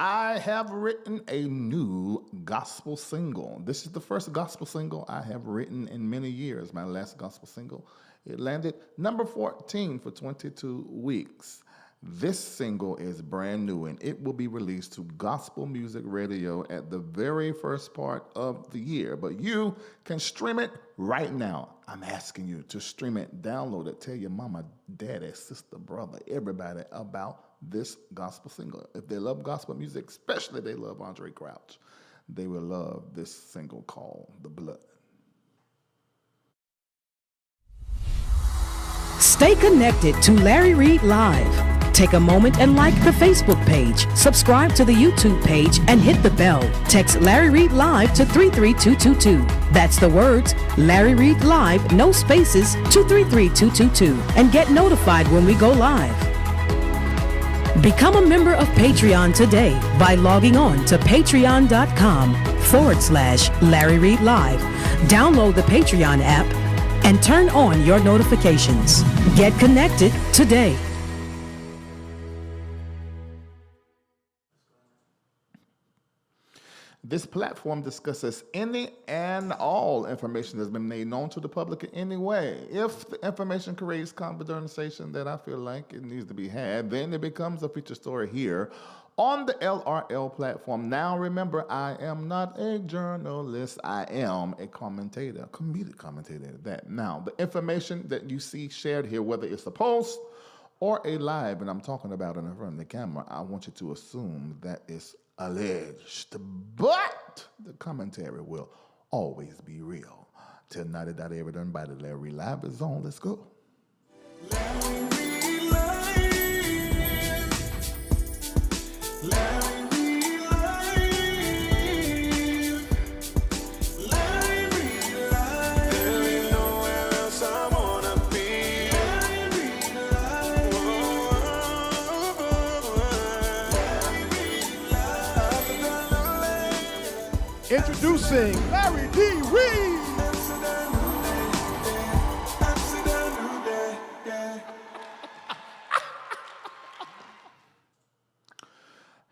I have written a new gospel single. This is the first gospel single I have written in many years. My last gospel single, it landed number 14 for 22 weeks. This single is brand new and it will be released to gospel music radio at the very first part of the year. But you can stream it right now. I'm asking you to stream it, download it, tell your mama, daddy, sister, brother, everybody about this gospel single. If they love gospel music, especially if they love Andre Crouch, they will love this single called The Blood. Stay connected to Larry Reid Live. Take a moment and like the Facebook page, subscribe to the YouTube page, and hit the bell. Text Larry Reid Live to 33222. That's the words Larry Reid Live, no spaces, to 33222, and get notified when we go live. Become a member of Patreon today by logging on to patreon.com/Larry Reid Live. Download the Patreon app and turn on your notifications. Get connected today. This platform discusses any and all information that's been made known to the public in any way. If the information creates conversation that I feel like it needs to be had, then it becomes a feature story here on the LRL platform. Now remember, I am not a journalist. I am a commentator, a comedic commentator at that. Now, the information that you see shared here, whether it's a post or a live, and I'm talking about it in front of the camera, I want you to assume that it's alleged, but the commentary will always be real. Till 90 ever done by the Larry Live is on. Let's go. Larry Reid Live. Larry Reid Live. Larry Reid Live. There ain't nowhere else I wanna be. Larry Reid Live. Introducing Larry D. Reid.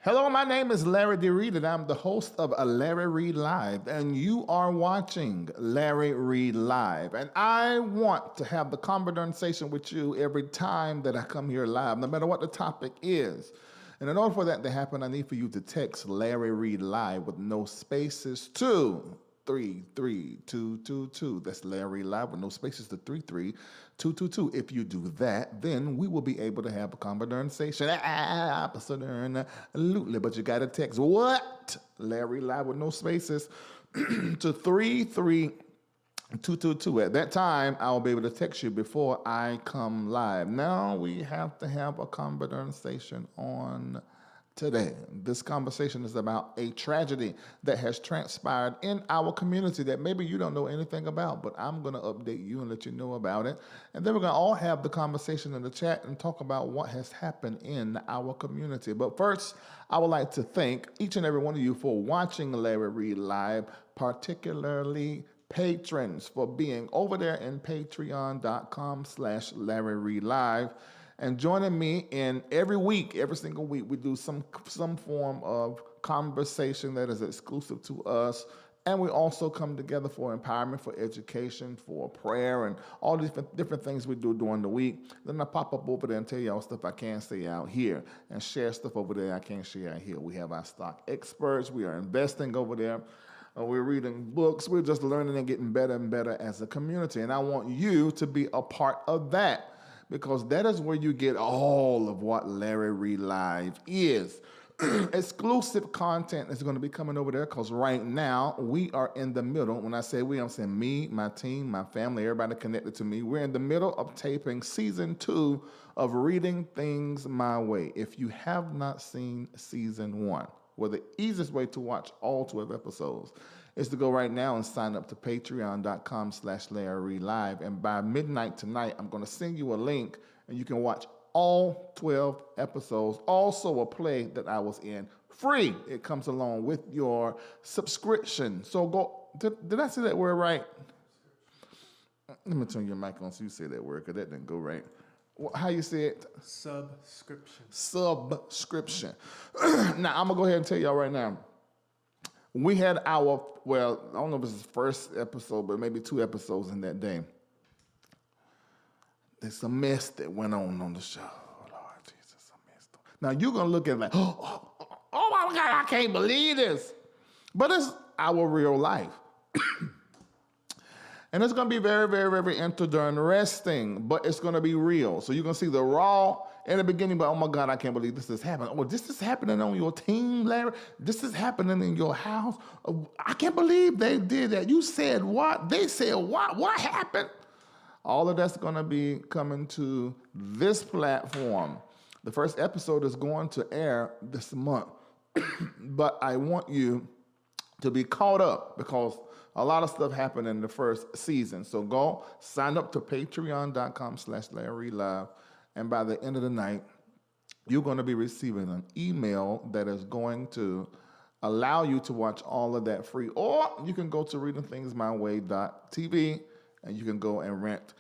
Hello, my name is Larry D. Reid, and I'm the host of a Larry Reid Live, and you are watching Larry Reid Live. And I want to have the conversation with you every time that I come here live, no matter what the topic is. And in order for that to happen, I need for you to text Larry Reid Live with no spaces to 33222. That's Larry Live with no spaces to 33222. If you do that, then we will be able to have a conversation. Absolutely. But you got to text what? Larry Live with no spaces to 33222. At that time, I'll be able to text you before I come live. Now we have to have a conversation on today. This conversation is about a tragedy that has transpired in our community that maybe you don't know anything about, but I'm going to update you and let you know about it. And then we're going to all have the conversation in the chat and talk about what has happened in our community. But first, I would like to thank each and every one of you for watching Larry Reid Live, particularly patrons for being over there in patreon.com/Larry Reid Live and joining me in every single week, we do some form of conversation that is exclusive to us. And we also come together for empowerment, for education, for prayer, and all these different things we do during the week. Then I pop up over there and tell y'all stuff I can't say out here and share stuff over there I can't share out here. We have our stock experts. We are investing over there. We're reading books. We're just learning and getting better and better as a community. And I want you to be a part of that, because that is where you get all of what Larry Reid Live is. Exclusive content is going to be coming over there, because right now we are in the middle. When I say we, I'm saying me, my team, my family, everybody connected to me. We're in the middle of taping season 2 of Reading Things My Way. If you have not seen season 1, well, the easiest way to watch all 12 episodes is to go right now and sign up to patreon.com/Larry Reid Live. And by midnight tonight, I'm going to send you a link and you can watch all 12 episodes. Also a play that I was in free. It comes along with your subscription. So go, did I say that word right? Let me turn your mic on so you say that word, because that didn't go right. How you say it? Subscription. Now, I'm going to go ahead and tell y'all right now. We had our, well, I don't know if it was the first episode, but maybe 2 episodes in that day. There's a mess that went on the show. Oh, Lord Jesus, a mess. Now, you're going to look at it like, oh my God, I can't believe this. But it's our real life. And it's going to be very, very, very interesting, but it's going to be real. So you're going to see the raw in the beginning, but oh my God, I can't believe this is happening. Oh, this is happening on your team, Larry. This is happening in your house. Oh, I can't believe they did that. You said what? They said what? What happened? All of that's going to be coming to this platform. The first episode is going to air this month, but I want you to be caught up because a lot of stuff happened in the first season. So go sign up to patreon.com/LarryReidLive. And by the end of the night, you're going to be receiving an email that is going to allow you to watch all of that free. Or you can go to readingthingsmyway.tv and you can go and rent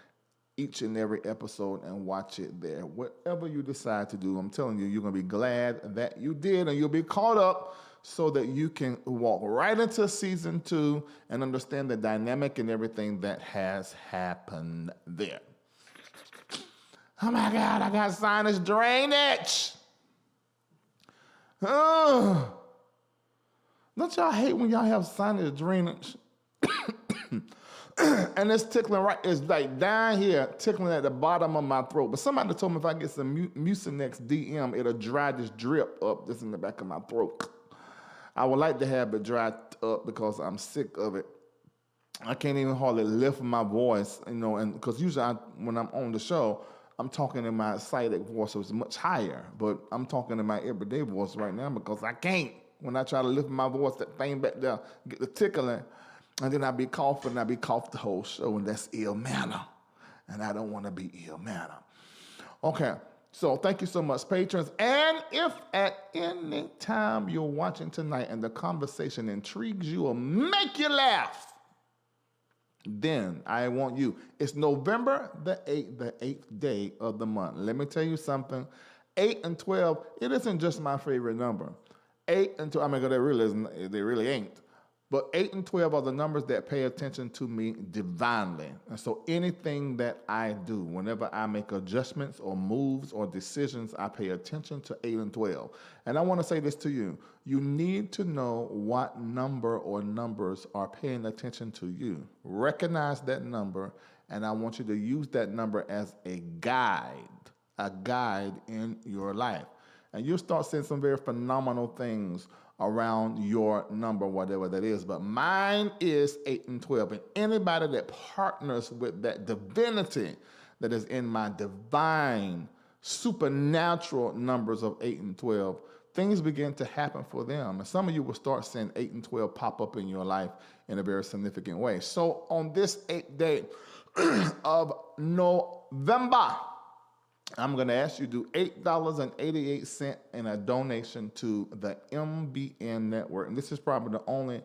each and every episode and watch it there. Whatever you decide to do, I'm telling you, you're going to be glad that you did and you'll be caught up so that you can walk right into season 2 and understand the dynamic and everything that has happened there. Oh my God, I got sinus drainage. Oh. Don't y'all hate when y'all have sinus drainage? And it's tickling right, it's like down here, tickling at the bottom of my throat. But somebody told me if I get some Mucinex DM, it'll dry this drip up just in the back of my throat. I would like to have it dried up because I'm sick of it. I can't even hardly lift my voice, and because usually when I'm on the show, I'm talking in my excited voice, so it's much higher. But I'm talking in my everyday voice right now because I can't. When I try to lift my voice, that thing back there, get the tickling, and then I be coughing, and I be coughed the whole show, and that's ill manner. And I don't want to be ill manner. Okay. So thank you so much, patrons. And if at any time you're watching tonight and the conversation intrigues you or make you laugh, then I want you. It's November the 8th day of the month. Let me tell you something. 8 and 12, it isn't just my favorite number. 8 and 12, I mean, they really ain't. But 8 and 12 are the numbers that pay attention to me divinely. And so anything that I do, whenever I make adjustments or moves or decisions, I pay attention to 8 and 12. And I want to say this to you. You need to know what number or numbers are paying attention to you. Recognize that number, and I want you to use that number as a guide in your life. And you'll start seeing some very phenomenal things around your number, whatever that is. But mine is 8 and 12. And anybody that partners with that divinity that is in my divine, supernatural numbers of 8 and 12, things begin to happen for them. And some of you will start seeing 8 and 12 pop up in your life in a very significant way. So on this 8th day of November, I'm going to ask you to do $8.88 in a donation to the MBN network. And this is probably the only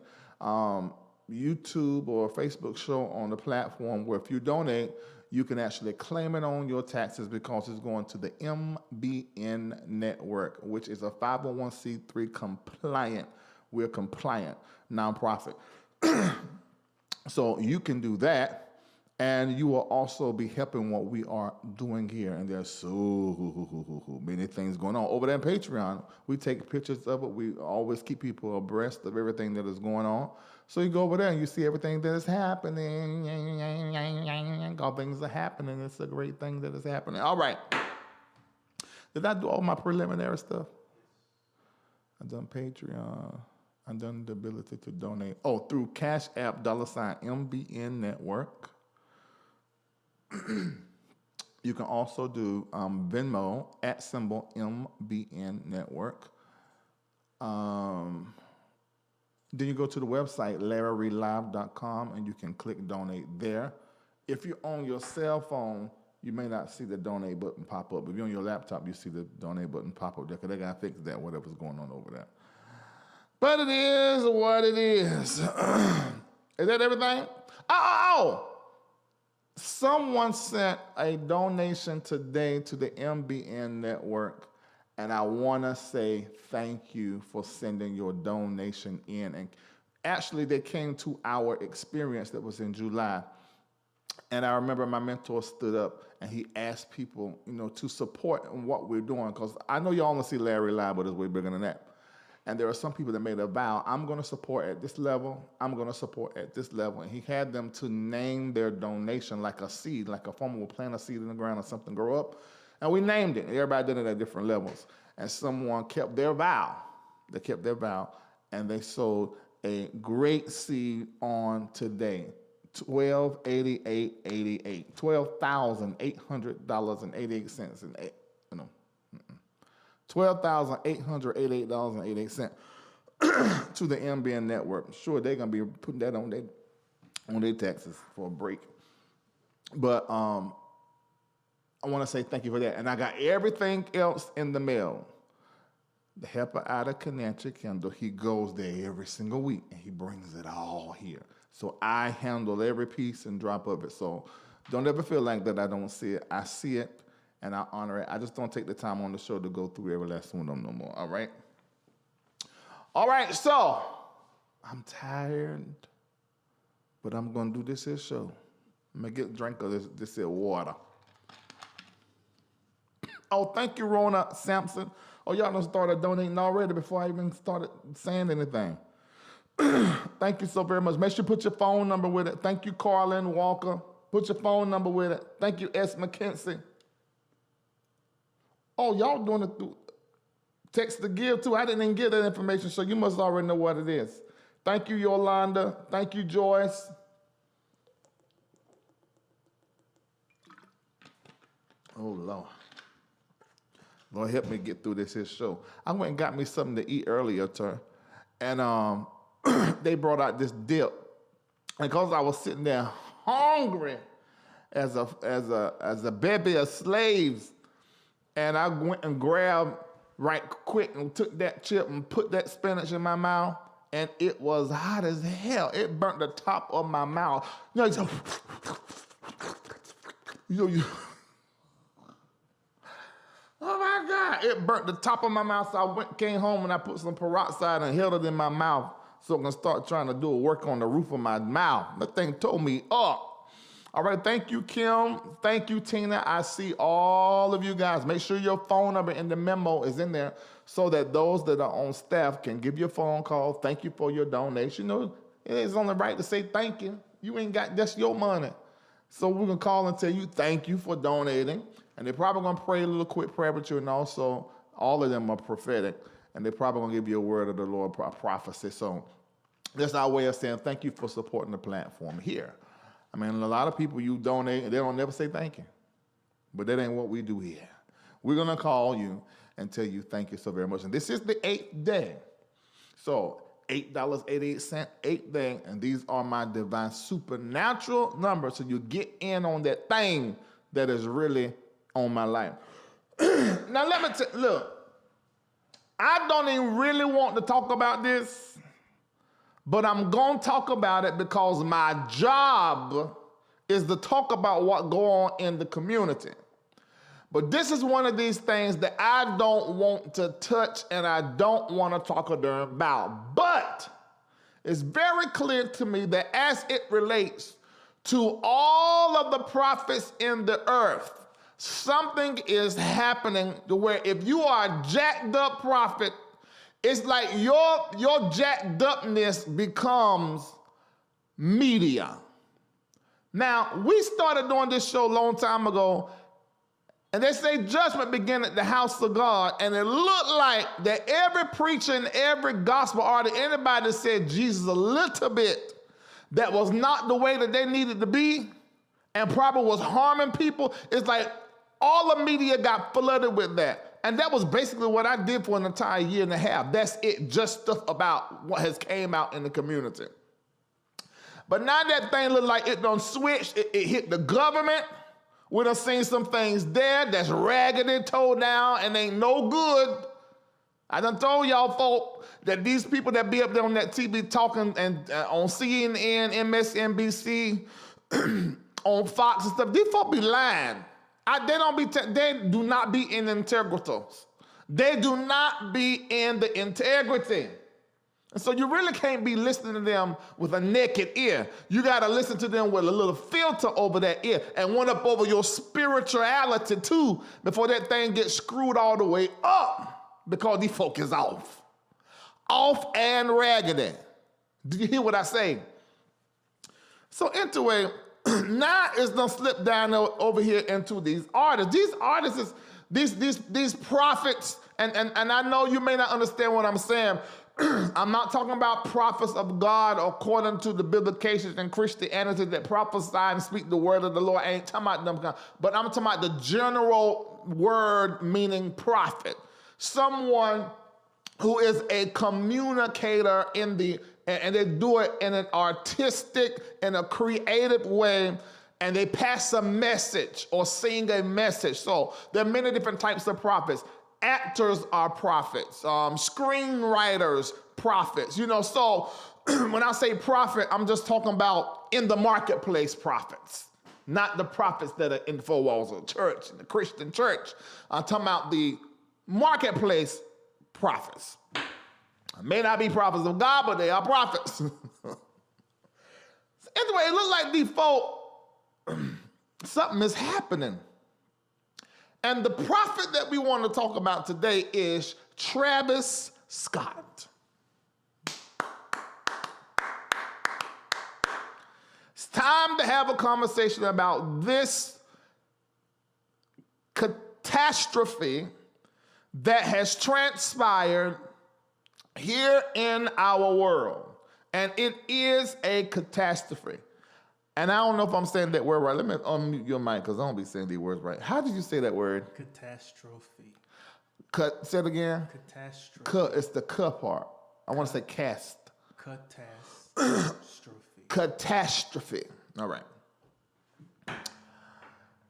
YouTube or Facebook show on the platform where if you donate, you can actually claim it on your taxes because it's going to the MBN network, which is a 501c3 compliant. We're compliant nonprofit. So you can do that. And you will also be helping what we are doing here. And there's so many things going on. Over there on Patreon, we take pictures of it. We always keep people abreast of everything that is going on. So you go over there and you see everything that is happening. All things are happening. It's a great thing that is happening. All right. Did I do all my preliminary stuff? I've done Patreon. I've done the ability to donate. Oh, through Cash App, $MBN Network. You can also do Venmo @MBN Network. Then you go to the website, LarryReidLive.com, and you can click donate there. If you're on your cell phone, you may not see the donate button pop up. If you're on your laptop, you see the donate button pop up there because they got to fix that, whatever's going on over there. But it is what it is. Is that everything? Oh! Someone sent a donation today to the MBN network, and I want to say thank you for sending your donation in. And actually, they came to our experience that was in July. And I remember my mentor stood up and he asked people, to support what we're doing. Because I know y'all want to see Larry live, but it's way bigger than that. And there are some people that made a vow, I'm going to support at this level, I'm going to support at this level. And he had them to name their donation like a seed, like a farmer will plant a seed in the ground or something grow up. And we named it. Everybody did it at different levels. And someone kept their vow. They kept their vow, and they sowed a great seed on today. $12,888, $12,800.88, and $12,888.88 to the MBN network. Sure, they're gonna be putting that on their taxes for a break, but I want to say thank you for that. And I got everything else in the mail. The helper out of Comanche Kendall, he goes there every single week and he brings it all here. So I handle every piece and drop of it. So don't ever feel like that I don't see it. I see it and I honor it. I just don't take the time on the show to go through every last one of them no more. All right? All right, so I'm tired, but I'm going to do this here show. I'm going to get a drink of this here water. Oh, thank you, Rona Sampson. Oh, y'all done started donating already before I even started saying anything. Thank you so very much. Make sure you put your phone number with it. Thank you, Carlin Walker. Put your phone number with it. Thank you, S. McKenzie. Oh, y'all doing it through text to give too. I didn't even get that information, so you must already know what it is. Thank you, Yolanda. Thank you, Joyce. Oh, Lord. Lord, help me get through this here show. I went and got me something to eat earlier, and they brought out this dip. And because I was sitting there hungry as a bevy of slaves, and I went and grabbed right quick and took that chip and put that spinach in my mouth, and it was hot as hell. It burnt the top of my mouth. Oh my God, it burnt the top of my mouth. So I came home and I put some peroxide and held it in my mouth so I can start trying to do a work on the roof of my mouth. That thing tore me up. All right, thank you, Kim. Thank you, Tina. I see all of you guys. Make sure your phone number in the memo is in there so that those that are on staff can give you a phone call. Thank you for your donation. It is only right to say thank you. You ain't got, that's your money. So we're going to call and tell you thank you for donating. And they're probably going to pray a little quick prayer with you, and also all of them are prophetic, and they're probably going to give you a word of the Lord, prophecy. So that's our way of saying thank you for supporting the platform here. I mean, a lot of people you donate, and they don't never say thank you. But that ain't what we do here. We're going to call you and tell you thank you so very much. And this is the 8th day. So $8.88, 8th day, and these are my divine supernatural numbers. So you get in on that thing that is really on my life. Now let me look, I don't even really want to talk about this, but I'm going to talk about it because my job is to talk about what go on in the community. But this is one of these things that I don't want to touch and I don't want to talk about. But it's very clear to me that as it relates to all of the prophets in the earth, something is happening to where if you are a jacked up prophet, it's like your jacked upness becomes media. Now, we started doing this show a long time ago, and they say judgment began at the house of God, and it looked like that every preacher and every gospel artist, anybody that said Jesus a little bit that was not the way that they needed to be and probably was harming people, it's like all the media got flooded with that. And that was basically what I did for an entire year and a half. That's it, just stuff about what has came out in the community. But now that thing look like it done switched, it hit the government. We done seen some things there that's raggedy, towed down, and ain't no good. I done told y'all folk that these people that be up there on that TV talking and on CNN, MSNBC, on Fox and stuff. These folk be lying. They do not be in integritas. They do not be in the integrity. And so you really can't be listening to them with a naked ear. You got to listen to them with a little filter over that ear and one up over your spirituality too before that thing gets screwed all the way up because these folk is off. Off and raggedy. Do you hear what I say? So anyway, now it's gonna slip down over here into these artists. These artists, these prophets, and I know you may not understand what I'm saying. I'm not talking about prophets of God according to the biblications and Christianity that prophesy and speak the word of the Lord. I ain't talking about them, but I'm talking about the general word meaning prophet. Someone who is a communicator and they do it in an artistic and a creative way, and they pass a message or sing a message. So there are many different types of prophets. Actors are prophets, screenwriters, prophets. So when I say prophet, I'm just talking about in the marketplace prophets, not the prophets that are in the four walls of the church, the Christian church. I'm talking about the marketplace prophets. May not be prophets of God, but they are prophets. Anyway, it looks like these folk, something is happening. And the prophet that we want to talk about today is Travis Scott. It's time to have a conversation about this catastrophe that has transpired here in our world. And it is a catastrophe. And I don't know if I'm saying that word right. Let me unmute your mic because I don't be saying these words right. How did you say that word? Catastrophe. Say it again. Catastrophe. It's the "c" part. I want to say cast. Catastrophe. Catastrophe. All right.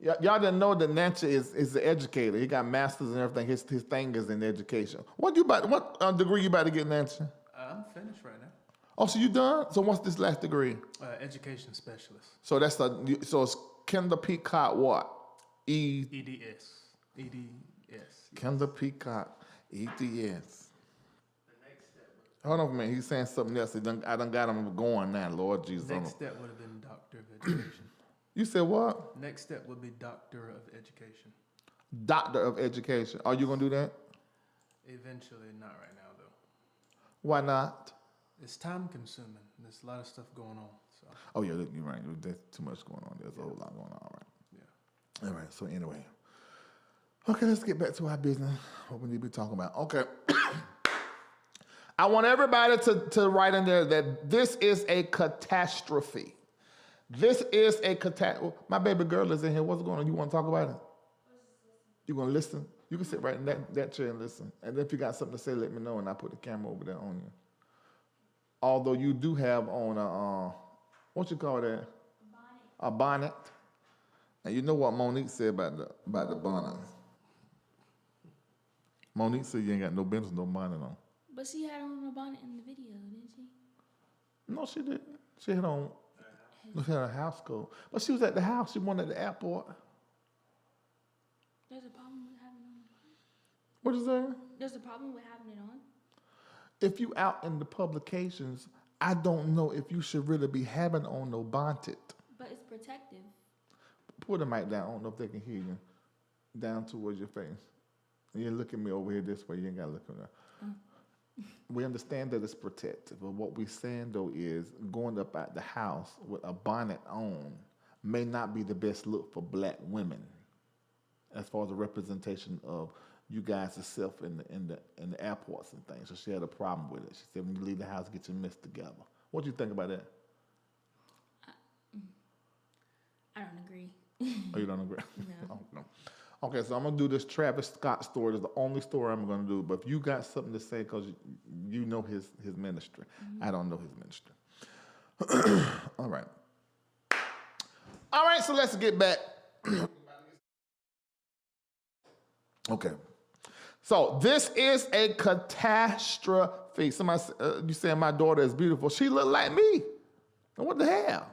Y'all didn't know that Nancy is an educator. He got masters and everything. His thing is in education. What degree you about to get, Nancy? I'm finished right now. Oh, so you done? So what's this last degree? Education specialist. So it's Kendall Peacock what? EDS. Kendall Peacock, EDS. Hold on a minute. He's saying something else. I done got him going now, Lord Jesus. Next step would have been Doctor of Education. You said what? Next step would be Doctor of Education. Doctor of Education. Are you going to do that? Eventually, not right now, though. Why not? It's time consuming. There's a lot of stuff going on. So. Oh, yeah, you're right. There's too much going on. There's a whole lot going on, right? Yeah. All right, so anyway. Okay, let's get back to our business. What we need to be talking about. Okay. I want everybody to write in there that this is a catastrophe. This is a catastrophe. My baby girl is in here. What's going on? You want to talk about it? You going to listen? You can sit right in that chair and listen. And if you got something to say, let me know, and I'll put the camera over there on you. Although you do have on a, what you call that? A bonnet. And you know what Monique said about the bonnet. Monique said you ain't got no business, no bonnet on. But she had on a bonnet in the video, didn't she? No, she didn't. She had on, she had a house coat. But she was at the house. She wasn't at the airport. There's a problem with having it on. What is that? There's a problem with having it on. If you out in the publications, I don't know if you should really be having on no bonnet. But it's protective. Put the mic down. I don't know if they can hear you. Down towards your face. You look at me over here this way. You ain't got to look at that. We understand that it's protective, but what we're saying though is going up at the house with a bonnet on may not be the best look for black women, as far as the representation of you guys yourself in the airports and things. So she had a problem with it. She said, when you leave the house, get your mess together. What do you think about that? I don't agree. Oh, you don't agree? No. Oh, no. Okay, so I'm going to do this Travis Scott story. It's the only story I'm going to do. But if you got something to say, because you know his ministry. Mm-hmm. I don't know his ministry. All right. All right, so let's get back. Okay. So this is a catastrophe. Somebody, you saying my daughter is beautiful. She look like me. What the hell?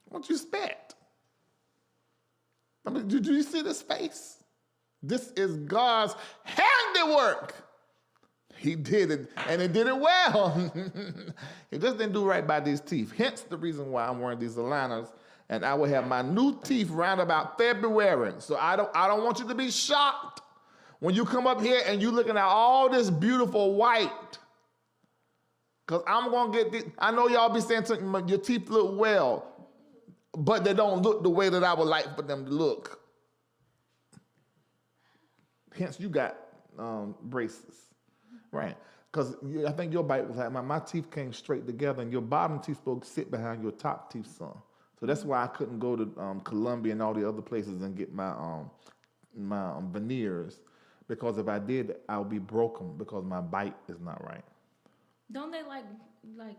What you expect? I mean, did you see this face? This is God's handiwork. He did it, and he did it well. He just didn't do right by these teeth. Hence the reason why I'm wearing these aligners, and I will have my new teeth round about February. So I don't want you to be shocked when you come up here and you looking at all this beautiful white. Because I'm going to get this. I know y'all be saying something, your teeth look well, but they don't look the way that I would like for them to look. Hence, you got braces, right? Because I think your bite was like, my teeth came straight together, and your bottom teeth supposed to sit behind your top teeth some. So that's why I couldn't go to Columbia and all the other places and get my veneers, because if I did, I would be broken because my bite is not right. Don't they like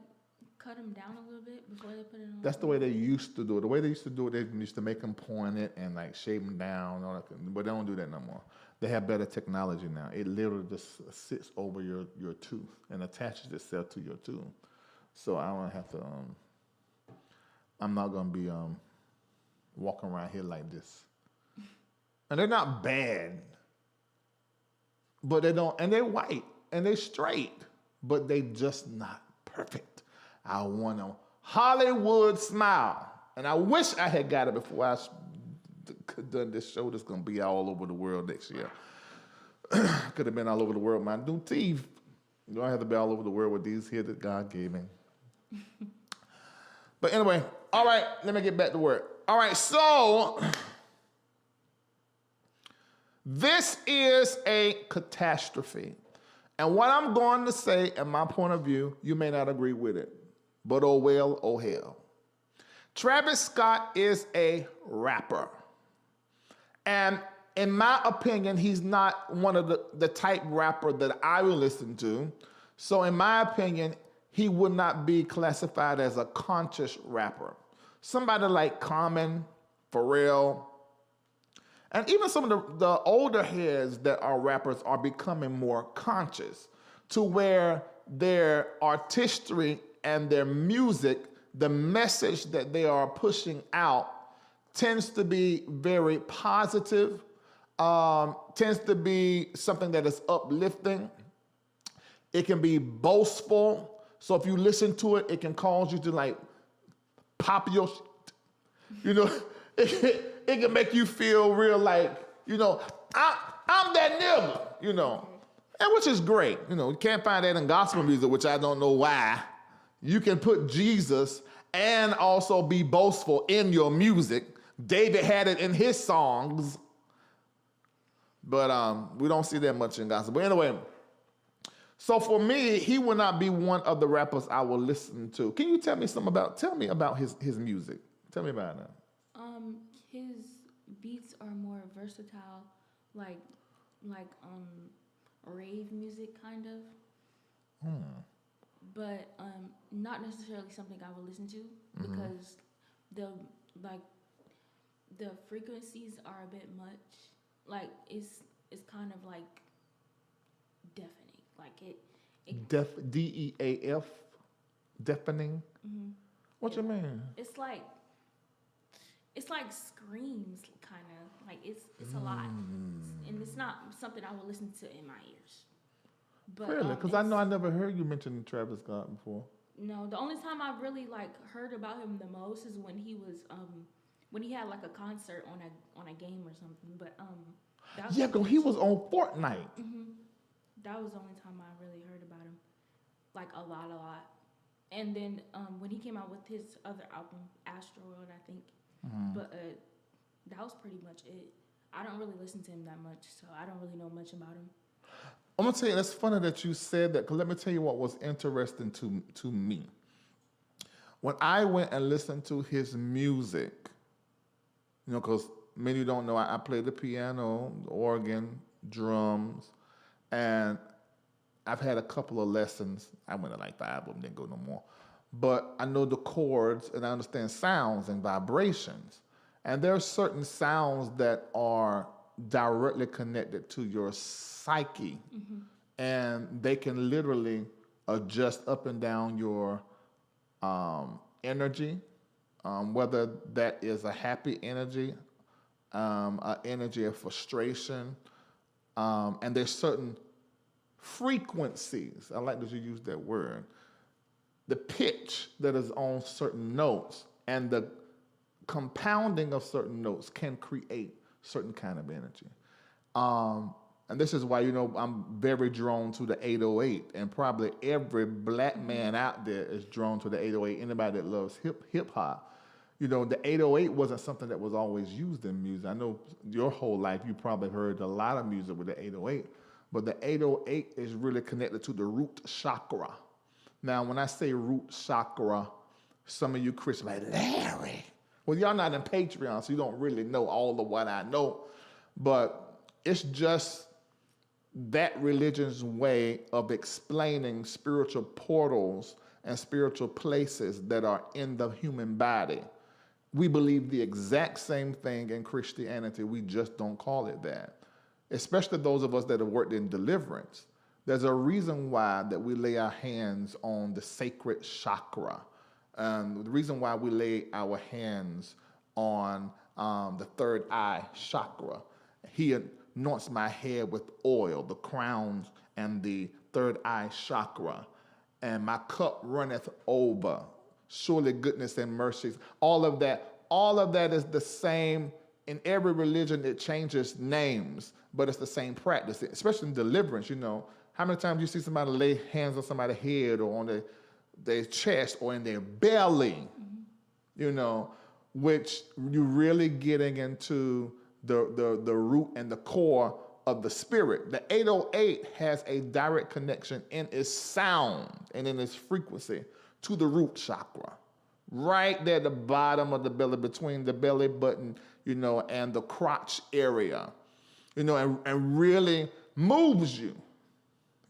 cut them down a little bit before they put it on? That's the way they used to do it. The way they used to do it, they used to make them pointed and like shave them down, and all that, but they don't do that no more. They have better technology now. It literally just sits over your tooth and attaches itself to your tooth. So I don't have to. I'm not gonna be walking around here like this. And they're not bad, but they don't. And they're white and they're straight, but they just not perfect. I want a Hollywood smile, and I wish I had got it before I could done this show that's gonna be all over the world next year. Could have been all over the world with my new teeth. You don't have to be all over the world with these here that God gave me. But anyway, all right, let me get back to work. All right, so this is a catastrophe. And what I'm going to say, in my point of view, you may not agree with it, but oh well, oh hell. Travis Scott is a rapper. And in my opinion, he's not one of the type rapper that I will listen to. So in my opinion, he would not be classified as a conscious rapper. Somebody like Common, Pharrell, and even some of the older heads that are rappers are becoming more conscious to where their artistry and their music, the message that they are pushing out, tends to be very positive, tends to be something that is uplifting. It can be boastful. So if you listen to it, it can cause you to like pop your shit. You know, it can make you feel real like, you know, I'm that nigga, you know, and which is great. You know, you can't find that in gospel music, which I don't know why. You can put Jesus and also be boastful in your music. David had it in his songs, but we don't see that much in gospel. But anyway, so for me, he would not be one of the rappers I will listen to. Can you tell me about his music? Tell me about it. His beats are more versatile, like rave music kind of. But not necessarily something I would listen to because the frequencies are a bit much. Like it's kind of like deafening. Like it DEAF, deafening. Mm-hmm. What you mean? It's like screams, kind of like it's a lot, and it's not something I would listen to in my ears. But, really? Because I know I never heard you mention Travis Scott before. No, the only time I really heard about him the most is when he was when he had like a concert on a game or something. But that was because he was on Fortnite. That was the only time I really heard about him, like a lot. And then when he came out with his other album, AstroWorld, I think. But that was pretty much it. I don't really listen to him that much, so I don't really know much about him. I'm gonna tell you, that's funny that you said that, because let me tell you what was interesting to me. When I went and listened to his music, you know, because many don't know, I play the piano, the organ, drums, and I've had a couple of lessons. I went to like 5 of them, didn't go no more. But I know the chords and I understand sounds and vibrations. And there are certain sounds that are directly connected to your psyche. And they can literally adjust up and down your energy, whether that is a happy energy, an energy of frustration, and there's certain frequencies. I like that you use that word. The pitch that is on certain notes and the compounding of certain notes can create certain kind of energy. And this is why, I'm very drawn to the 808, and probably every black man out there is drawn to the 808. Anybody that loves hip hop. The 808 wasn't something that was always used in music. I know your whole life you probably heard a lot of music with the 808, but the 808 is really connected to the root chakra. Now, when I say root chakra, some of you Christians are like, Larry. Well, y'all not in Patreon, so you don't really know all of what I know, but it's just that religion's way of explaining spiritual portals and spiritual places that are in the human body. We believe the exact same thing in Christianity. We just don't call it that. Especially those of us that have worked in deliverance. There's a reason why that we lay our hands on the sacred chakra. The reason why we lay our hands on the third eye chakra. He anoints my head with oil, the crowns and the third eye chakra. And my cup runneth over. Surely goodness and mercies, all of that is the same. In every religion, it changes names, but it's the same practice, especially in deliverance. How many times you see somebody lay hands on somebody's head or on their chest or in their belly, which you're really getting into the root and the core of the spirit. The 808 has a direct connection in its sound and in its frequency to the root chakra, right there at the bottom of the belly, between the belly button, and the crotch area, and really moves you.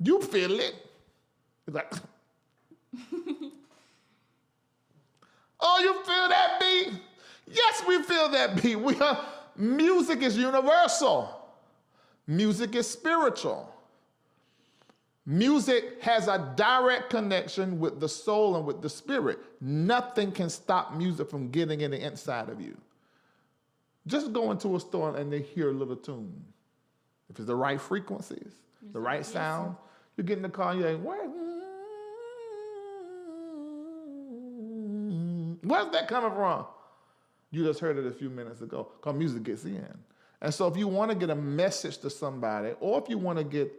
You feel it. It's like, oh, you feel that beat? Yes, we feel that beat. Music is universal. Music is spiritual. Music has a direct connection with the soul and with the spirit. Nothing can stop music from getting in the inside of you. Just go into a store and they hear a little tune. If it's the right frequencies, the right sound, you get in the car and you're like, where's that coming from? You just heard it a few minutes ago, because music gets in. And so if you want to get a message to somebody, or if you want to get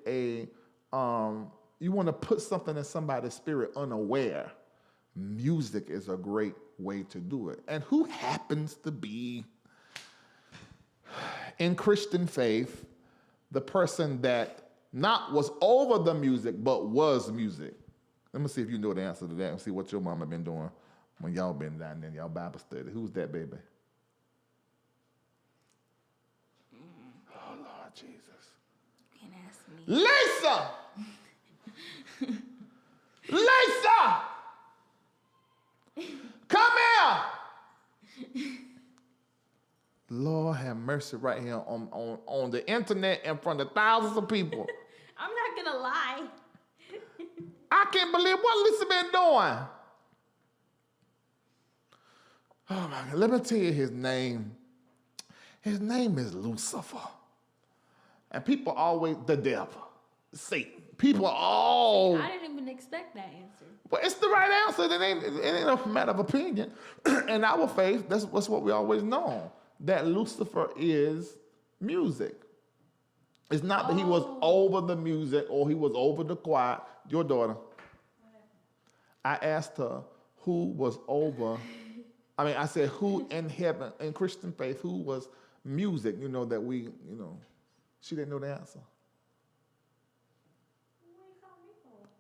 you want to put something in somebody's spirit unaware, music is a great way to do it. And who happens to be, in Christian faith, the person that not was over the music, but was music? Let me see if you know the answer to that and see what your mama been doing when y'all been down there in y'all Bible study. Who's that, baby? Oh, Lord Jesus. You can ask me. Lisa! Lisa! Come here! Lord have mercy, right here on the internet in front of thousands of people. I'm not gonna lie. I can't believe what Lisa been doing. Oh my God, let me tell you his name. His name is Lucifer. And people always, the devil, Satan. People all. I didn't even expect that answer. Well, it's the right answer. It ain't a matter of opinion. In our faith, that's what we always know. That Lucifer is music. It's not that he was over the music or he was over the choir. Your daughter. I asked her who was over. I said who in heaven, in Christian faith, who was music, that we, she didn't know the answer.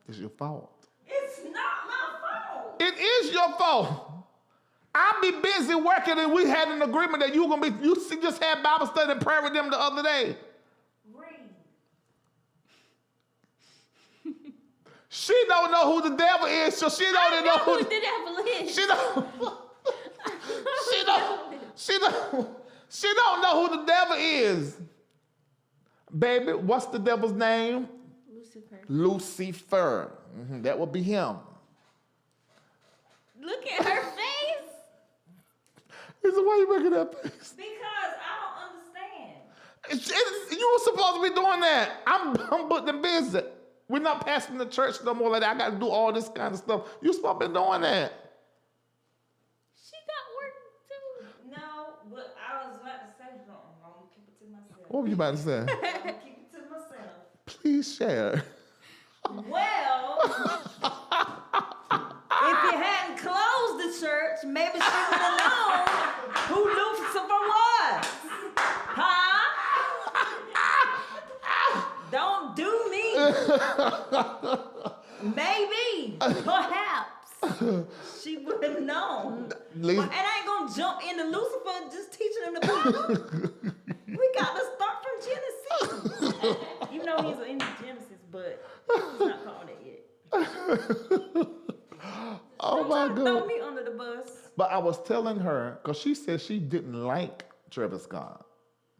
It's your fault. It's not my fault. It is your fault. I'll be busy working, and we had an agreement that you just had Bible study and prayer with them the other day. Reid. She don't know who the devil is, so she don't know who the devil is. She don't know who the devil is. Baby, what's the devil's name? Lucifer. Mm-hmm, that would be him. Look at her face. He said, why are you making that face? Because I don't You were supposed to be doing that. I'm booked and busy. We're not passing the church no more like that. I got to do all this kind of stuff. You supposed to be doing that. She got work too. No, but I was about to say something. I'm gonna keep it to myself. What were you about to say? I'm gonna keep it to myself. Please share. Well, if you hadn't closed the church, maybe she would have known who Lucifer was. Huh? Don't do me. Maybe, perhaps, she would have known. Leave- But, and I ain't gonna jump into Lucifer just teaching him the Bible. We got to start from Genesis. Even though he's in Genesis, but he's not called it yet. Oh Don't my try to throw God. me under the bus. But I was telling her, because she said she didn't like Trevor Scott.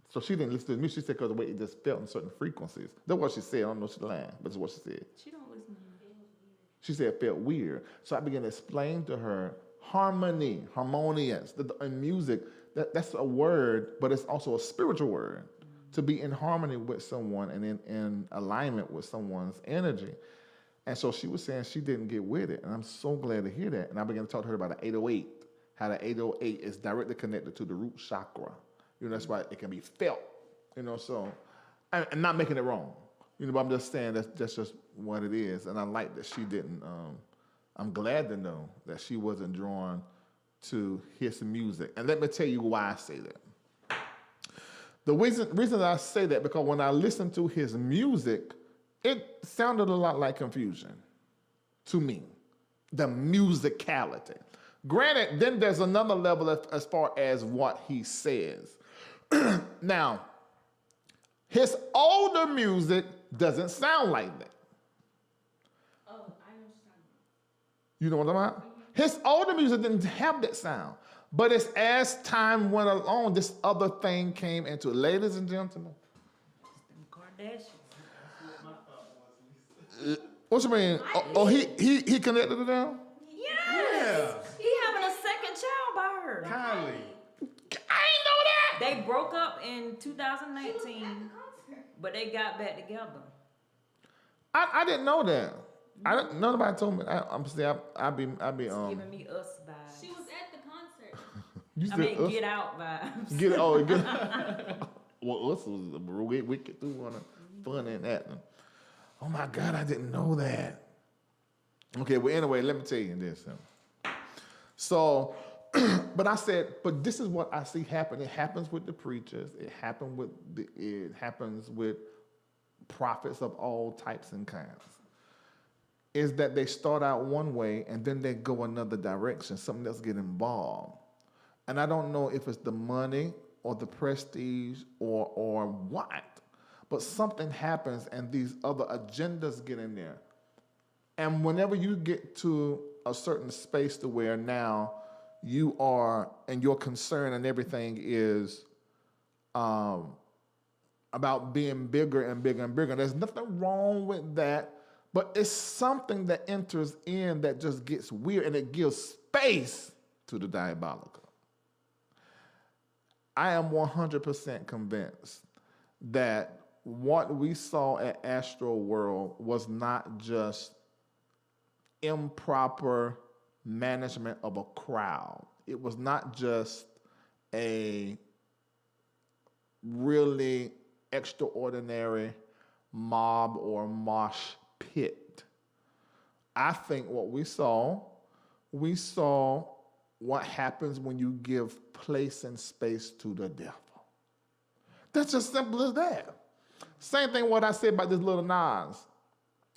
So she didn't listen to me. She said because the way it just felt in certain frequencies. That's what she said. I don't know if she's lying, but it's what she said. She don't listen to me. She said it felt weird. So I began to explain to her harmony, harmonious. In music, that's a word, but it's also a spiritual word. To be in harmony with someone and in alignment with someone's energy. And so she was saying she didn't get with it. And I'm so glad to hear that. And I began to talk to her about the 808, how the 808 is directly connected to the root chakra. You know, that's why it can be felt. You know, so, and not making it wrong. You know, but I'm just saying that's just what it is. And I like that she didn't, I'm glad to know that she wasn't drawn to his music. And let me tell you why I say that. The reason that I say that, because when I listened to his music, it sounded a lot like Confusion to me, the musicality. Granted, then there's another level as far as what he says. Now, his older music doesn't sound like that. Oh, I know what you're talking about. You know what I'm talking about? His older music didn't have that sound. But it's as time went along, this other thing came into it. Ladies and gentlemen. Them Kardashians. What you mean? Oh, he connected to them? Yes. He having a second child by her. Kylie. I ain't know that. They broke up in 2019, but they got back together. I didn't know that. Nobody told me. I be Giving me us vibes. She was at the concert. You I said mean, us? get out vibes. Get well, us was we could do one fun in that. Oh my God, I didn't know that. Okay, well anyway, let me tell you this. So, but I said, but this is what I see happen. It happens with the preachers. It happens with prophets of all types and kinds. Is that they start out one way and then they go another direction. Something else get involved. And I don't know if it's the money or the prestige or what, but something happens and these other agendas get in there. And whenever you get to a certain space to where now you are, and your concern and everything is about being bigger and bigger and bigger. There's nothing wrong with that, but it's something that enters in that just gets weird and it gives space to the diabolical. I am 100% convinced that what we saw at AstroWorld was not just improper management of a crowd. It was not just a really extraordinary mob or mosh pit. I think what we saw what happens when you give place and space to the devil. That's just simple as that. Same thing what I said about this little Nas.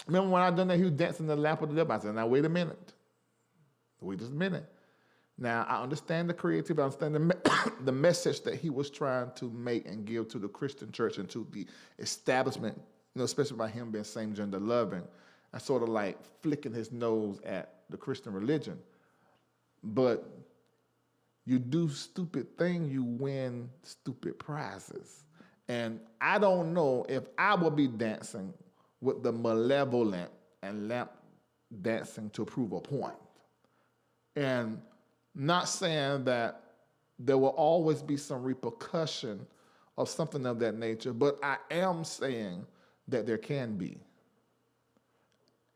Remember when I done that, he was dancing in the lap of the devil. I said, now wait a minute. Wait just a minute. Now, I understand the creativity, I understand the message that he was trying to make and give to the Christian church and to the establishment, especially by him being same-gender loving, and sort of like flicking his nose at the Christian religion. But you do stupid things, you win stupid prizes. And I don't know if I will be dancing with the malevolent and lamp dancing to prove a point. And not saying that there will always be some repercussion of something of that nature. But I am saying that there can be.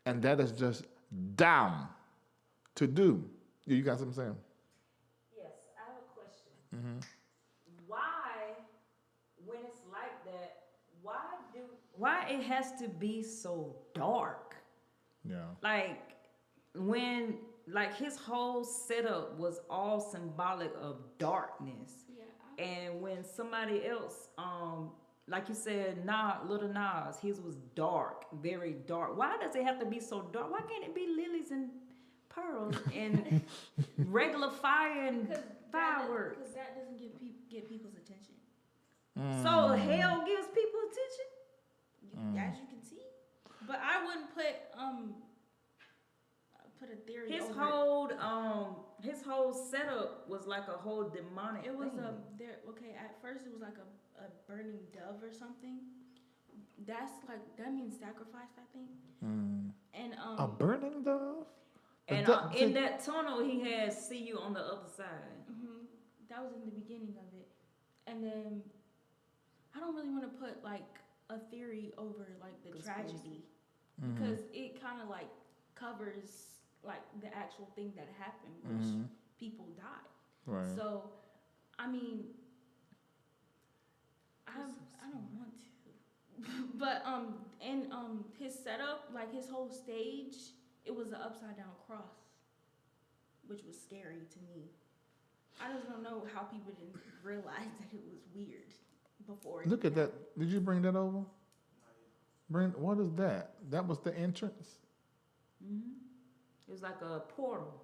And that is just down to do. You got something saying? Yes, I have a question. Why, when it's like that, why it has to be so dark? Yeah. Like when his whole setup was all symbolic of darkness. Yeah. And when somebody else, like you said, Little Nas, his was dark, very dark. Why does it have to be so dark? Why can't it be lilies and pearls and regular fire and fireworks? Because that doesn't get people's attention. So hell gives people attention? As you can see. But I wouldn't put a theory His over whole setup was like a whole demonic it was thing. at first it was like a burning dove or something. That means sacrifice, I think. And A burning dove? And in that tunnel, he had "See you on the other side." That was in the beginning of it. And then I don't really want to put like a theory over like the tragedy because it kind of like covers like the actual thing that happened, which people died. Right. So, I mean, I don't want to, but his setup, like his whole stage, it was an upside down cross, which was scary to me. I just don't know how people didn't realize that it was weird before. Look at that. Did you bring that over? What is that? That was the entrance? It was like a portal.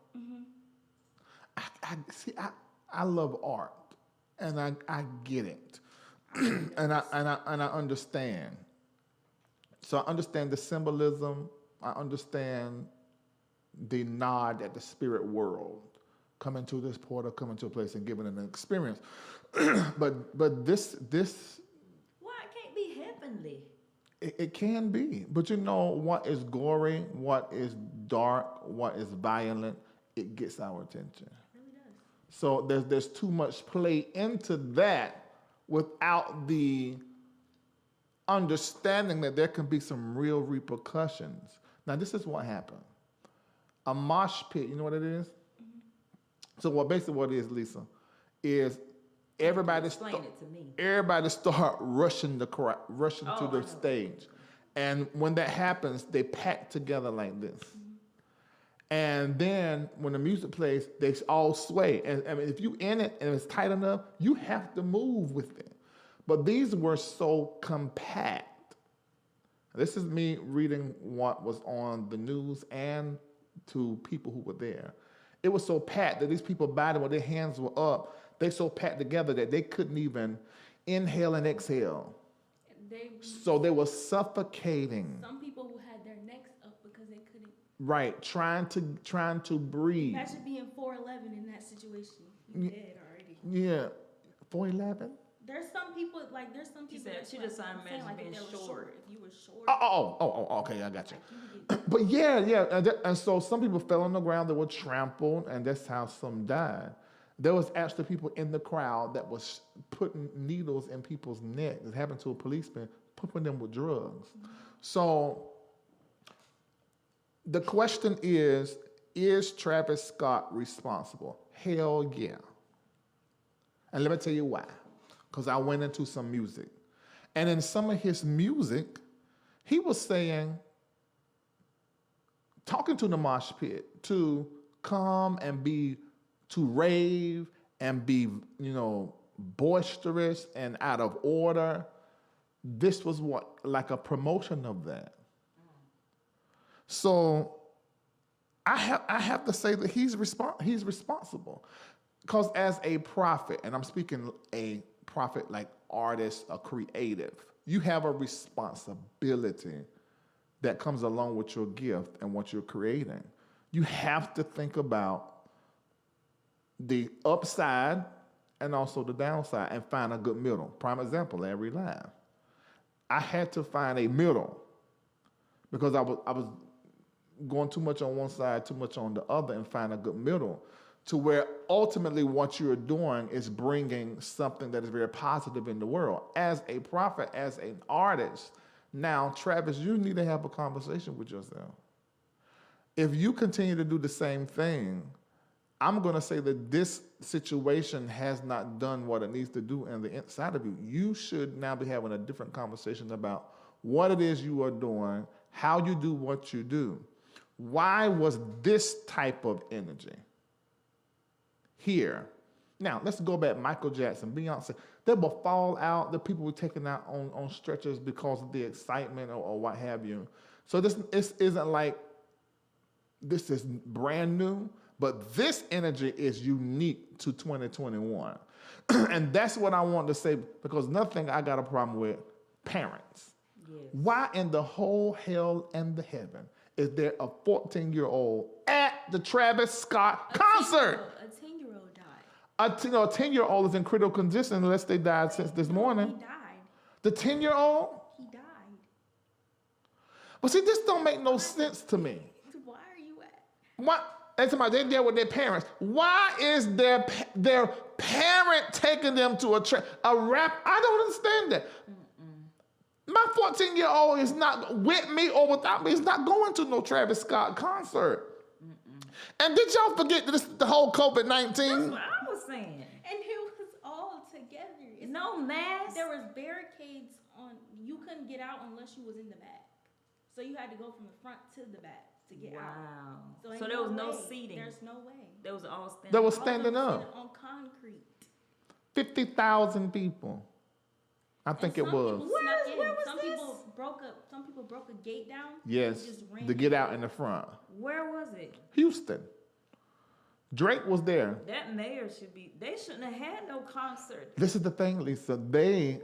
I love art, and I get it, and I understand. So I understand the symbolism. I understand the nod at the spirit world, coming to this portal, coming to a place and giving it an experience. but this Why it can't be heavenly? it can be. But you know what is gory, what is dark, what is violent, it gets our attention. It really does. So there's too much play into that without the understanding that there can be some real repercussions. Now, this is what happened. A mosh pit, you know what it is? So what it is, Lisa, is everybody Explain it to me. everybody start rushing to the stage. And when that happens, they pack together like this. And then when the music plays, they all sway. And I mean, if you in it and it's tight enough, you have to move with it. But these were so compact. This is me reading what was on the news and to people who were there. It was so packed that these people body, when their hands were up, they so packed together that they couldn't even inhale and exhale. So they were suffocating. Some people who had their necks up because they couldn't. Right, trying to breathe. Imagine being 4'11" in that situation. You dead already. Yeah, 4'11". There's some people She that just started saying, imagining being if they were short. If you were short. Okay, I got you. Like, But yeah, and so some people fell on the ground that were trampled, and that's how some died. There was actually people in the crowd that was putting needles in people's necks. It happened to a policeman, pumping them with drugs. So the question is Travis Scott responsible? Hell yeah. And let me tell you why. Because I went into some music. And in some of his music, he was saying, talking to the mosh pit, to come and to rave and be, boisterous and out of order. This was like a promotion of that. So I have to say that he's responsible. Because as a prophet, and I'm speaking a prophet like artist, a creative, you have a responsibility that comes along with your gift and what you're creating. You have to think about the upside and also the downside and find a good middle. Prime example, Larry Live. I had to find a middle because I was going too much on one side, too much on the other, and find a good middle to where ultimately what you're doing is bringing something that is very positive in the world. As a prophet, as an artist, now, Travis, you need to have a conversation with yourself. If you continue to do the same thing, I'm going to say that this situation has not done what it needs to do in the inside of you. You should now be having a different conversation about what it is you are doing, how you do what you do. Why was this type of energy here? Now, let's go back. Michael Jackson, Beyonce, they will fall out. The people were taken out on stretchers because of the excitement or what have you. So this isn't like this is brand new, but this energy is unique to 2021. And that's what I want to say, because another thing I got a problem with, parents. Yes. Why in the whole hell and the heaven is there a 14-year-old at the Travis Scott concert? A 10-year-old died. A 10-year-old is in critical condition unless they died since this morning. He died. The 10-year-old? He died. But see, this don't make no sense to me. Why are you at? What? They're there with their parents. Why is their parent taking them to a rap? I don't understand that. My 14-year-old is not with me or without me. He's not going to no Travis Scott concert. And did y'all forget the whole COVID-19? That's what I was saying. And it was all together. It's No mask. There was barricades on. You couldn't get out unless you was in the back. So you had to go from the front to the back to get out. Wow. ain't So there was no way. seating. There's no way. They was all standing. They was All of standing them up. sitting on concrete. 50,000 people. I think it And some was. people snuck in. where was some this? people broke a gate down. Yes, and just ran to get out in the front. Where was it? Houston. Drake was there. That mayor should be. They shouldn't have had no concert. This is the thing, Lisa. They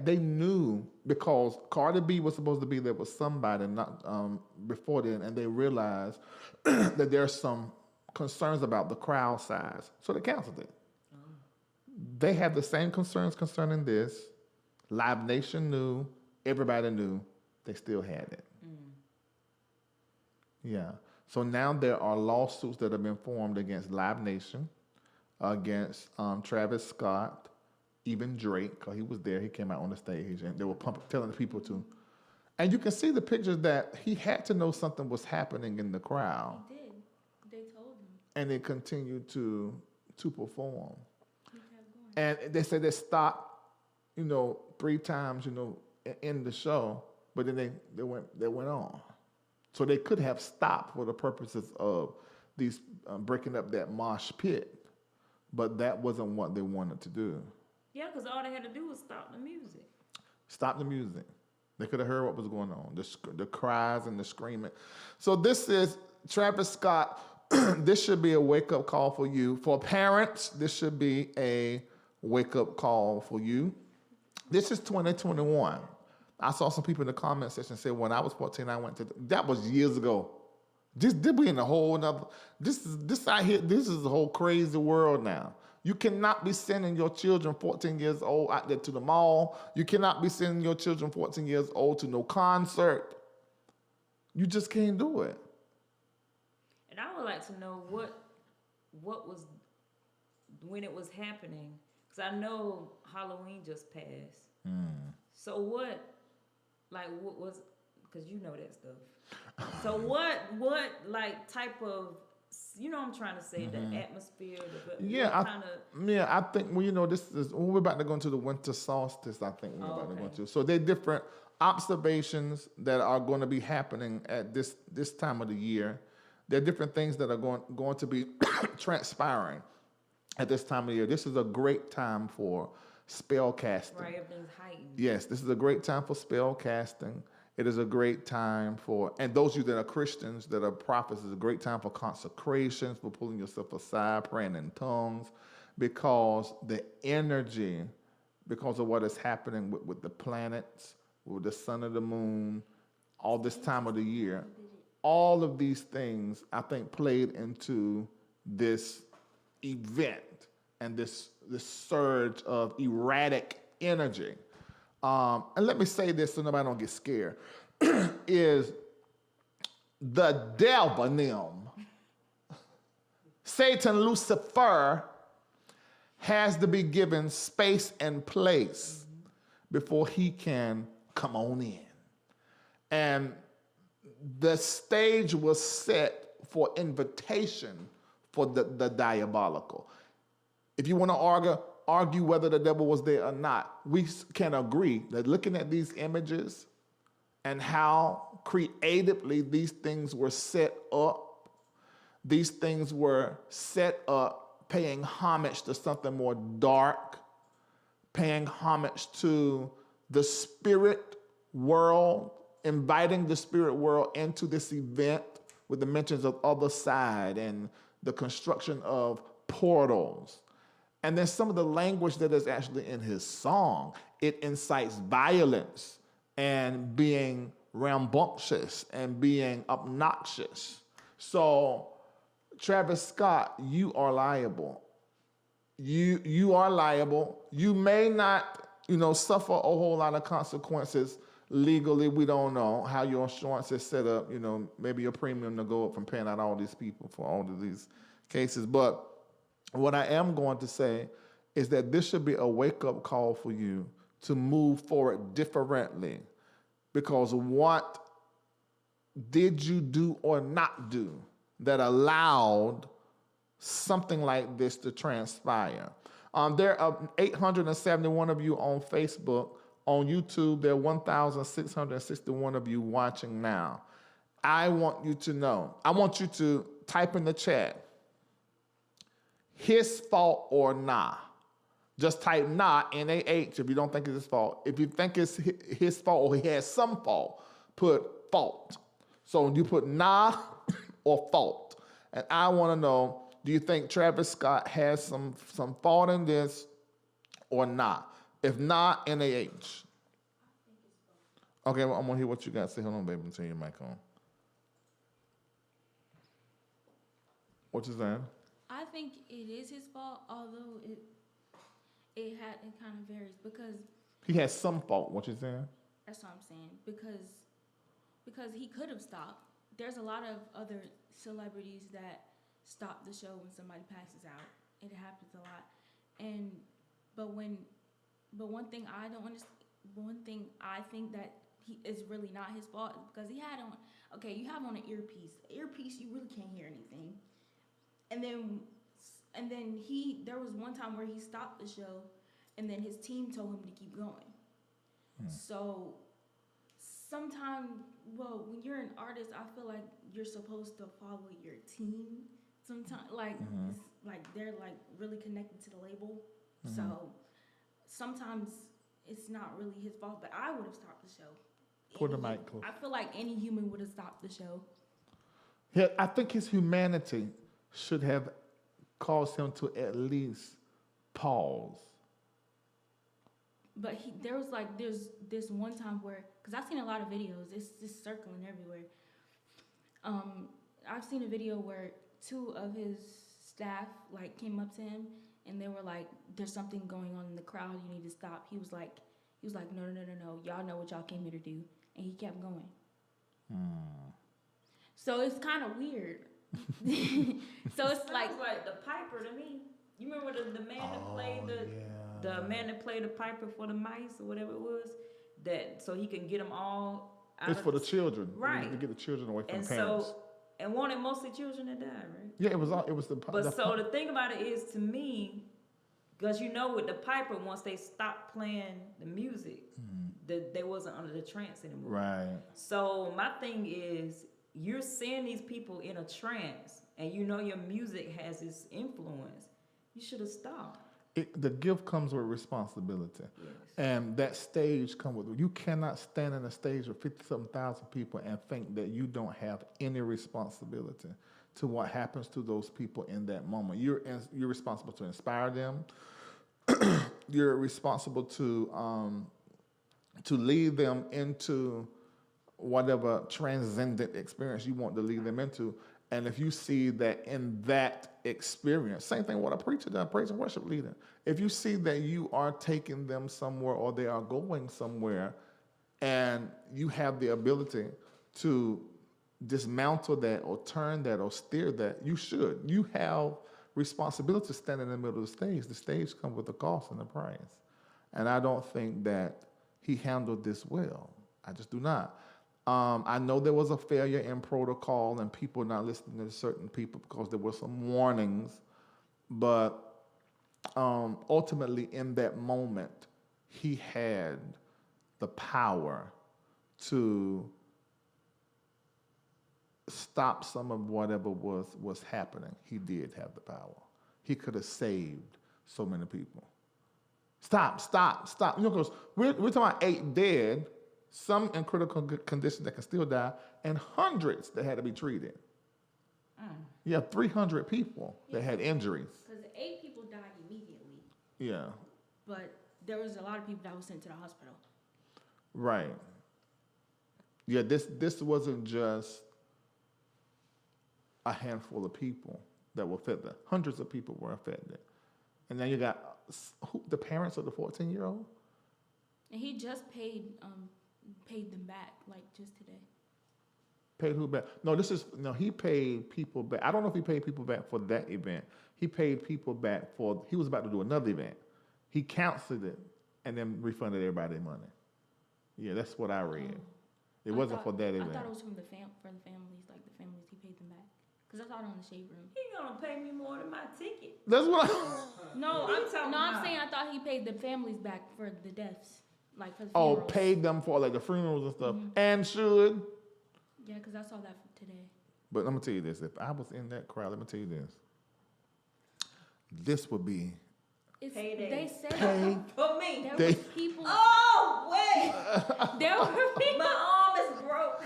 knew, because Cardi B was supposed to be there with somebody not before then, and they realized that there's some concerns about the crowd size, so they canceled it. They have the same concerns concerning this. Live Nation knew, everybody knew, they still had it. Yeah. So now there are lawsuits that have been formed against Live Nation, against Travis Scott, even Drake, because he was there. He came out on the stage, and they were telling the people to. And you can see the pictures that he had to know something was happening in the crowd, They did. They told him. and they continued to perform. He kept going. And they said they stopped, 3 times, in the show, but then they went on. So they could have stopped for the purposes of these breaking up that mosh pit, but that wasn't what they wanted to do. Yeah, because all they had to do was stop the music. Stop the music. They could have heard what was going on, the cries and the screaming. So this is Travis Scott. This should be a wake-up call for you. For parents, this should be a wake-up call for you. This is 2021. I saw some people in the comment section say, when I was 14, I went to, that was years ago. We in a whole nother, this out here, this is a whole crazy world now. You cannot be sending your children 14 years old out there to the mall. You cannot be sending your children 14 years old to no concert. You just can't do it. And I would like to know what was, when it was happening, because I know Halloween just passed. So what was, because you know that stuff. So what like type of, what I'm trying to say, the atmosphere, I think, this is, we're about to go into the winter solstice, I think we're about to go into. So there are different observations that are going to be happening at this time of the year. There are different things that are going to be transpiring at this time of the year. This is a great time for spell casting. right, everything's heightened. Yes, this is a great time for spell casting. It is a great time for, and those of you that are Christians, that are prophets, is a great time for consecrations, for pulling yourself aside, praying in tongues, because the energy, because of what is happening with the planets, with the sun and the moon, all this time of the year, all of these things, I think, played into this event and this surge of erratic energy. And let me say this so nobody don't get scared, is the devil Satan, Lucifer, has to be given space and place before he can come on in. And the stage was set for invitation for the diabolical. If you want to argue whether the devil was there or not, we can agree that looking at these images and how creatively these things were set up, these things were set up paying homage to something more dark, paying homage to the spirit world, inviting the spirit world into this event with the mentions of other side and the construction of portals. And then some of the language that is actually in his song, it incites violence and being rambunctious and being obnoxious. So, Travis Scott, you are liable. You are liable. You may not, suffer a whole lot of consequences legally. We don't know how your insurance is set up. Maybe your premium to go up from paying out all these people for all of these cases. But what I am going to say is that this should be a wake-up call for you to move forward differently. Because what did you do or not do that allowed something like this to transpire? There are 871 of you on Facebook. On YouTube, there are 1,661 of you watching now. I want you to know. I want you to type in the chat, his fault or nah. Just type nah, N-A-H, if you don't think it's his fault. If you think it's his fault or he has some fault, put fault. So you put nah or fault. And I want to know, do you think Travis Scott has some fault in this or not? If not, N-A-H. Okay, well, I'm going to hear what you got to say. Hold on, baby, until your mic on. What you saying? I think it is his fault, although it kind of varies because he has some fault. What you saying? That's what I'm saying. Because he could have stopped. There's a lot of other celebrities that stop the show when somebody passes out. It happens a lot. But one thing I don't understand. One thing I think that he is really not his fault because he had on. Okay, you have on an earpiece. Earpiece, you really can't hear anything. And then there was one time where he stopped the show, and then his team told him to keep going. So sometimes, when you're an artist, I feel like you're supposed to follow your team. Sometimes, it's like they're like really connected to the label. So sometimes it's not really his fault. But I would have stopped the show. Put the mic close. I feel like any human would have stopped the show. Yeah, I think his humanity should have caused him to at least pause. But there's this one time where, because I've seen a lot of videos, it's just circling everywhere. I've seen a video where two of his staff came up to him and they were like, "There's something going on in the crowd. You need to stop." He was like, "No. Y'all know what y'all came here to do," and he kept going. So it's kind of weird. So it's like the piper to me. You remember the man that played the man that played the piper for the mice or whatever it was, that so he can get them all out. It's for the children, right? To get the children away from and parents. So, and wanted mostly children that died, right? Yeah, it was the. But the thing about it is, to me, because with the piper, once they stopped playing the music, they wasn't under the trance anymore. Right. So my thing is, you're seeing these people in a trance, and your music has this influence. You should have stopped. The gift comes with responsibility. Yes. And that stage comes with, you cannot stand on a stage with 50-something thousand people and think that you don't have any responsibility to what happens to those people in that moment. You're responsible to inspire them. You're responsible to lead them into whatever transcendent experience you want to lead them into. And if you see that in that experience, same thing what a preacher does, praise and worship leader. If you see that you are taking them somewhere or they are going somewhere and you have the ability to dismantle that or turn that or steer that, you should. You have responsibility to stand in the middle of the stage. The stage comes with a cost and a price. And I don't think that he handled this well. I just do not. I know there was a failure in protocol and people not listening to certain people because there were some warnings, but ultimately in that moment, he had the power to stop some of whatever was happening. He did have the power. He could have saved so many people. Stop. You know, because we're talking about 8 dead, some in critical condition that can still die, and hundreds that had to be treated. You have 300 people that had injuries. Because 8 people died immediately. Yeah. But there was a lot of people that were sent to the hospital. Right. Yeah, this wasn't just a handful of people that were affected. Hundreds of people were affected. And then you got the parents of the 14-year-old. And he just paid them back, like just today. Paid who back? He paid people back. I don't know if he paid people back for that event. He paid people back he was about to do another event. He canceled it and then refunded everybody their money. Yeah, that's what I read. It wasn't for that event. I thought it was for the families, like the families he paid them back. Because I saw it on the Shade Room. He gonna pay me more than my ticket. That's what I'm saying I thought he paid the families back for the deaths. Like for the funerals. Oh, paid them for like the funerals and stuff. And should. Yeah, because I saw that today. But I'm going to tell you this. If I was in that crowd, let me tell you this. This would be... Payday. They said For me. there was people... Oh, wait. There were people... My arm is broke.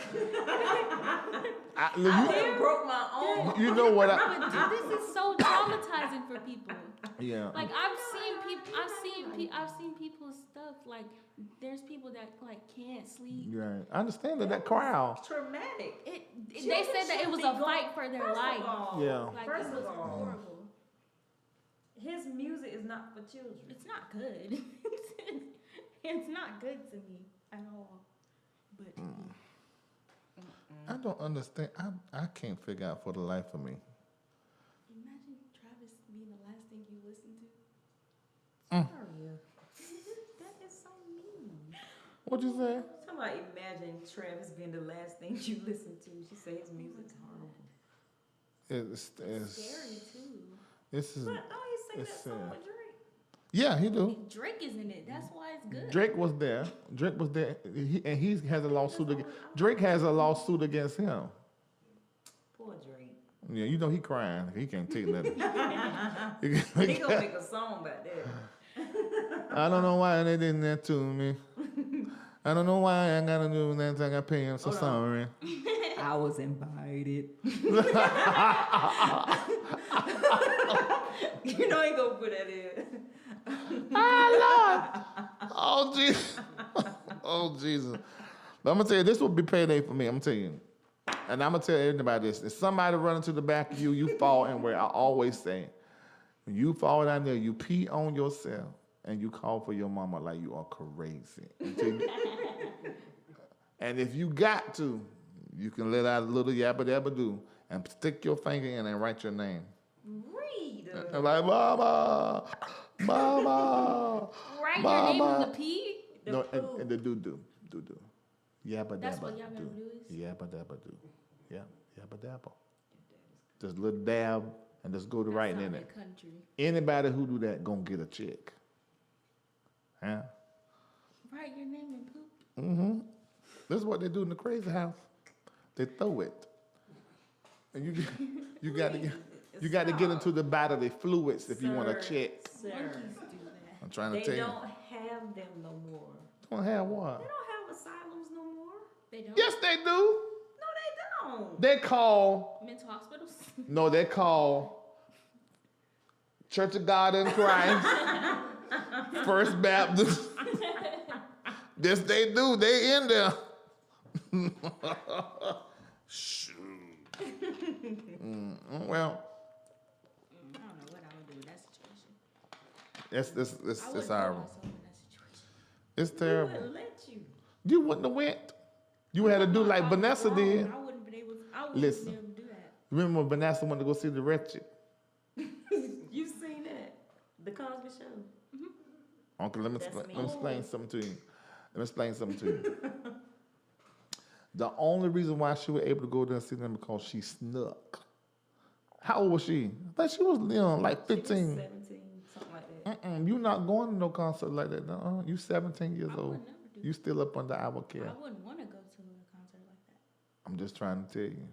I broke my arm. You know what? But this is so traumatizing for people. Yeah. Like I've seen people's stuff. Like there's people that like can't sleep. Right. I understand that crowd. Traumatic. They said that it was a fight for their life. Yeah. Like First it was of all, horrible. His music is not for children. It's not good. It's not good to me at all. But I don't understand. I can't figure out for the life of me. imagine Travis being the last thing you listen to. That is so mean. What'd you say? Somebody imagine Travis being the last thing you listen to. She said his music's horrible. It's Scary too. This is. But don't he it's sing that song with Drake? Yeah, he do. Drake is in it. That's why it's good. Drake was there. He has a lawsuit against. Drake has a lawsuit against him. Poor Drake. Yeah, you know he crying. He can't take nothing. He gonna make a song about that. I don't know why they did that to me. I don't know why I gotta do that. I gotta pay him. So sorry. I was invited. You know he gonna put that in. Oh Jesus. Oh Jesus. But I'm gonna tell you, this will be payday for me. I'm gonna tell you. And I'm gonna tell everybody this. If somebody running to the back of you, you fall in where I always say, when you fall down there, you pee on yourself and you call for your mama like you are crazy. And if you got to, you can let out a little yabba dabba do and stick your finger in and write your name. Reid. And like, mama, mama. Right, mama. your name is the P. No, and the do. Yabba That's dabba what yabba do. dabba do is? Yabba dabba do. Yeah, yabba dabba. Just a little dab and just go to writing in it. Country. Anybody who do that gonna get a check. Huh? Write your name in poop. Mm-hmm. This is what they do in the crazy house. They throw it. And you got to get into the bodily fluids if you want to check. Sir. Monkeys do that. I'm trying to They tell you. don't have them no more. Don't have what? They don't have asylums no more. They don't. Yes, they do. No, they don't. They call. Mental hospitals. No, they call Church of God in Christ, First Baptist. This they do. They in there. Shoot. Well, I don't know what I would do in that situation. it's I wouldn't our. put myself in that situation. It's They terrible. wouldn't let you. You wouldn't have went. You had to do like Vanessa did. I wouldn't been able to. Listen. Be able to do that. Remember when Vanessa wanted to go see the Wretched? You've seen that? The Cosby Show. Okay, let me explain something to you. The only reason why she was able to go there and see them because she snuck. How old was she? I think she was like 15. 17, something like that. You're not going to no concert like that. No, you 17 years I old. would never do You still up under our care. I wouldn't want to go to a concert like that. I'm just trying to tell you.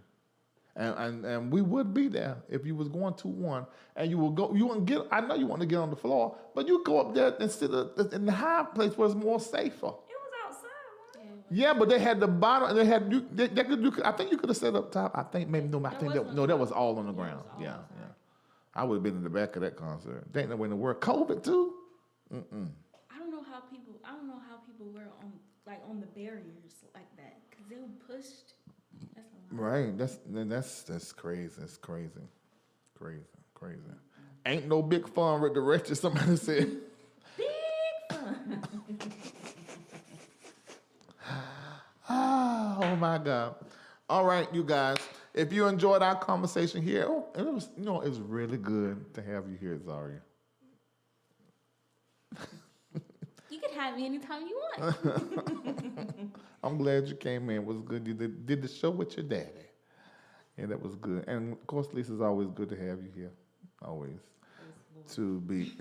And we would be there if you was going to one and you would go. You wouldn't get. I know you want to get on the floor, but you go up there and sit in the high place where it's more safer. It was outside, wasn't it? Yeah, but they had the bottom. And they had you. They could. I think you could have sat up top. I think maybe no. I think that was all on the ground. Yeah. I would have been in the back of that concert. There ain't no way in the world. COVID too. I don't know how people were on the barriers like that because they were pushed. That's a lot. Right. That's crazy. That's crazy. Ain't no big fun with the Wretched. Somebody said. Big fun. Oh my God. All right, you guys. If you enjoyed our conversation here, it was really good to have you here, Zaria. You can have me anytime you want. I'm glad you came in. It was good. You did the show with your daddy. And that was good. And of course, Lisa's always good to have you here. Always. To be,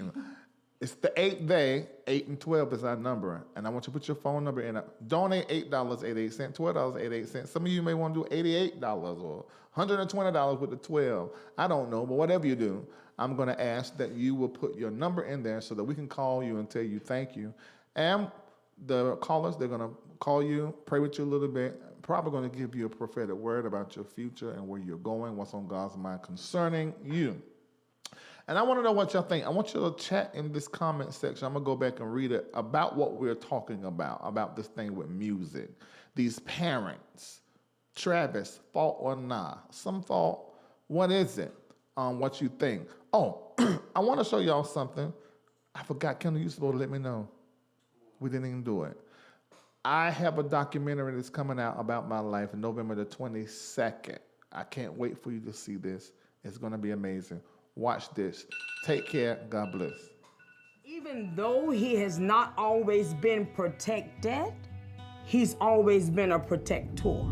it's the 8th day. 8 and 12 is our number. And I want you to put your phone number in. Donate $8.88, $12.88. Some of you may want to do $88 or $120 with the 12. I don't know, but whatever you do, I'm going to ask that you will put your number in there so that we can call you and tell you thank you. And the callers, they're going to call you, pray with you a little bit, probably going to give you a prophetic word about your future and where you're going, what's on God's mind concerning you. And I want to know what y'all think. I want you to chat in this comment section. I'm going to go back and read it about what we're talking about this thing with music. These parents, Travis, fault or not? Some fault. What is it? What you think? Oh, I want to show y'all something. I forgot, Kendall, you supposed to let me know. We didn't even do it. I have a documentary that's coming out about my life November the 22nd. I can't wait for you to see this. It's going to be amazing. Watch this. Take care. God bless. Even though he has not always been protected, he's always been a protector.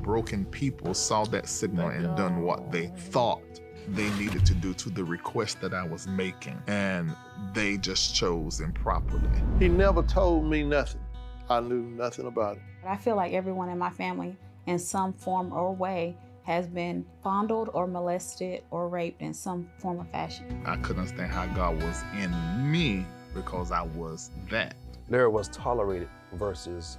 Broken people saw that signal and done what they thought they needed to do to the request that I was making, and they just chose improperly. He never told me nothing. I knew nothing about it. I feel like everyone in my family, in some form or way, has been fondled or molested or raped in some form or fashion. I couldn't understand how God was in me because I was that. There was tolerated versus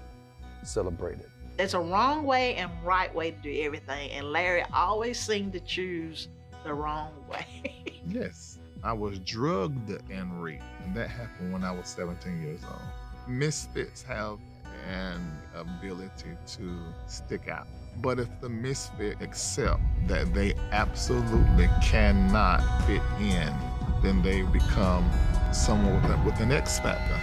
celebrated. There's a wrong way and right way to do everything, and Larry always seemed to choose the wrong way. Yes, I was drugged and raped, and that happened when I was 17 years old. Misfits have an ability to stick out. But if the misfit accept that they absolutely cannot fit in, then they become someone with an X factor.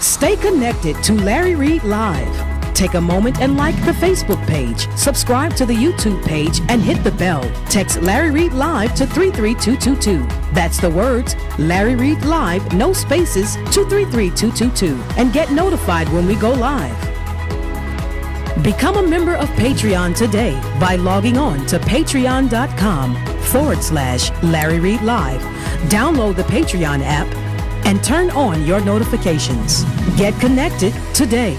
Stay connected to Larry Reid Live. Take a moment and like the Facebook page, subscribe to the YouTube page, and hit the bell. Text Larry Reid Live to 33222. That's the words Larry Reid Live, no spaces, to 33222, and get notified when we go live. Become a member of Patreon today by logging on to patreon.com/Larry Reid Live. Download the Patreon app and turn on your notifications. Get connected today.